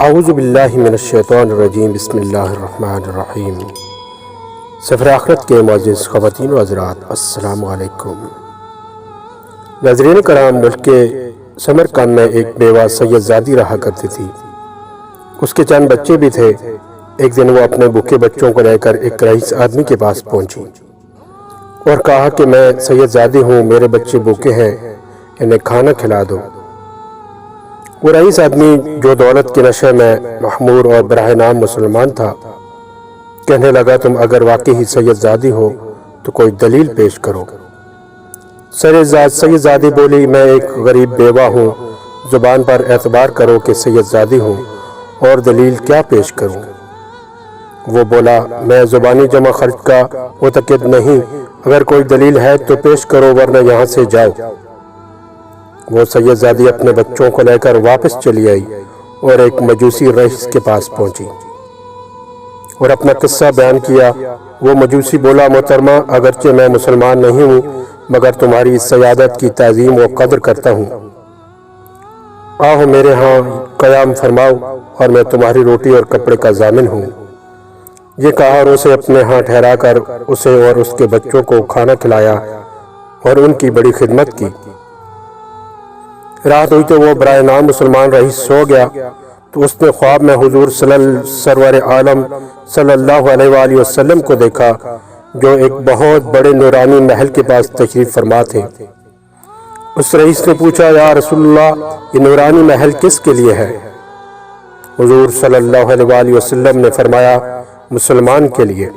اعوذ باللہ من الشیطان الرجیم بسم اللہ الرحمن الرحیم۔ سفر آخرت کے معزز خواتین و حضرات، السلام علیکم۔ ناظرین کرام، ملک کے سمرقند میں ایک بیوہ سید زادی رہا کرتی تھی۔ اس کے چند بچے بھی تھے۔ ایک دن وہ اپنے بھوکے بچوں کو لے کر ایک رئیس آدمی کے پاس پہنچی اور کہا کہ میں سید زادی ہوں، میرے بچے بھوکے ہیں، انہیں کھانا کھلا دو۔ وہ رئیس آدمی جو دولت کے نشے میں محمور اور براہ نام مسلمان تھا، کہنے لگا تم اگر واقعی سید زادی ہو تو کوئی دلیل پیش کرو۔ سید زادی بولی، میں ایک غریب بیوہ ہوں، زبان پر اعتبار کرو کہ سید زادی ہوں، اور دلیل کیا پیش کروں؟ وہ بولا، میں زبانی جمع خرچ کا متقد نہیں، اگر کوئی دلیل ہے تو پیش کرو ورنہ یہاں سے جاؤ۔ وہ سید زادی اپنے بچوں کو لے کر واپس چلی آئی اور ایک مجوسی رئیس کے پاس پہنچی اور اپنا قصہ بیان کیا۔ وہ مجوسی بولا، محترمہ، اگرچہ میں مسلمان نہیں ہوں مگر تمہاری سیادت کی تعظیم و قدر کرتا ہوں، آؤ میرے ہاں قیام فرماؤ اور میں تمہاری روٹی اور کپڑے کا ضامن ہوں۔ یہ کہا اور اسے اپنے ہاں ٹھہرا کر اسے اور اس کے بچوں کو کھانا کھلایا اور ان کی بڑی خدمت کی۔ رات ہوئی تو وہ برائے نام مسلمان رئیس سو گیا تو اس نے خواب میں حضور سرور عالم صلی اللہ علیہ وآلہ وسلم کو دیکھا جو ایک بہت بڑے نورانی محل کے پاس تشریف فرما تھے۔ اس رئیس نے پوچھا، یا رسول اللہ، یہ نورانی محل کس کے لیے ہے؟ حضور صلی اللہ علیہ وآلہ وسلم نے فرمایا، مسلمان کے لیے۔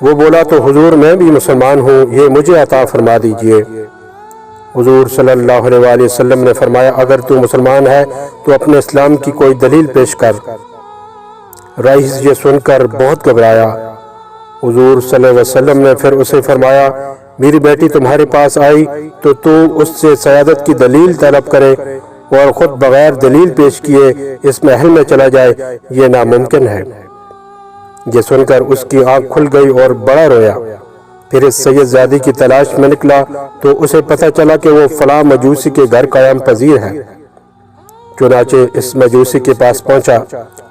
وہ بولا، تو حضور میں بھی مسلمان ہوں، یہ مجھے عطا فرما دیجئے۔ حضور صلی اللہ علیہ وآلہ وسلم نے فرمایا، اگر تو مسلمان ہے تو اپنے اسلام کی کوئی دلیل پیش کر۔ رئیس یہ سن کر بہت گھبرایا۔ حضور صلی اللہ علیہ وسلم نے پھر اسے فرمایا، میری بیٹی تمہارے پاس آئی تو اس سے سیادت کی دلیل طلب کرے اور خود بغیر دلیل پیش کیے اس محل میں چلا جائے، یہ ناممکن ہے۔ یہ سن کر اس کی آنکھ کھل گئی اور بڑا رویا۔ پھر اس سید زادی کی تلاش میں نکلا تو اسے پتہ چلا کہ وہ فلاں مجوسی کے گھر قیام پذیر ہے۔ چنانچہ اس مجوسی کے پاس پہنچا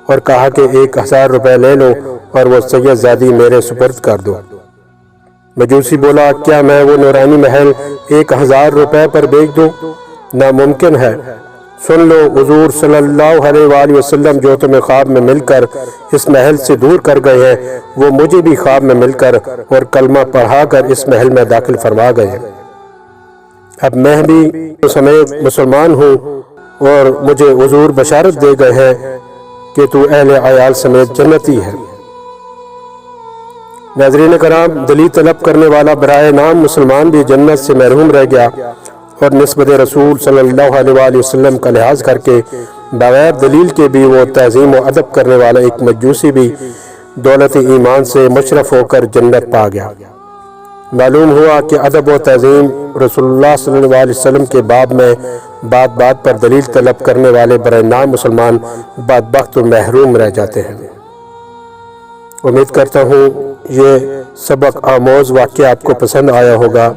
اور کہا کہ 1000 روپے لے لو اور وہ سید زادی میرے سپرد کر دو۔ مجوسی بولا، کیا میں وہ نورانی محل 1000 روپے پر بیچ دوں؟ ناممکن ہے۔ سن لو، حضور صلی اللہ علیہ وآلہ وسلم جو تمہیں خواب میں مل کر اس محل سے دور کر گئے ہیں، وہ مجھے بھی خواب میں مل کر اور کلمہ پڑھا کر اس محل میں داخل فرما گئے ہیں۔ اب میں بھی سمیت مسلمان ہوں اور مجھے حضور بشارت دے گئے ہیں کہ تو اہل عیال سمیت جنتی ہے۔ ناظرین کرام، دلیل طلب کرنے والا برائے نام مسلمان بھی جنت سے محروم رہ گیا اور نسبت رسول صلی اللہ علیہ وآلہ وسلم کا لحاظ کر کے بغیر دلیل کے بھی وہ تعظیم و ادب کرنے والا ایک مجوسی بھی دولت ایمان سے مشرف ہو کر جنت پا گیا۔ معلوم ہوا کہ ادب و تعظیم رسول اللہ صلی اللہ علیہ وسلم کے باب میں بات بات پر دلیل طلب کرنے والے برائے نام مسلمان بدبخت و محروم رہ جاتے ہیں۔ امید کرتا ہوں یہ سبق آموز واقعہ آپ کو پسند آیا ہوگا۔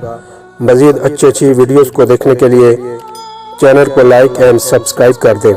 مزید اچھی ویڈیوز کو دیکھنے کے لیے چینل کو لائک اینڈ سبسکرائب کر دیں۔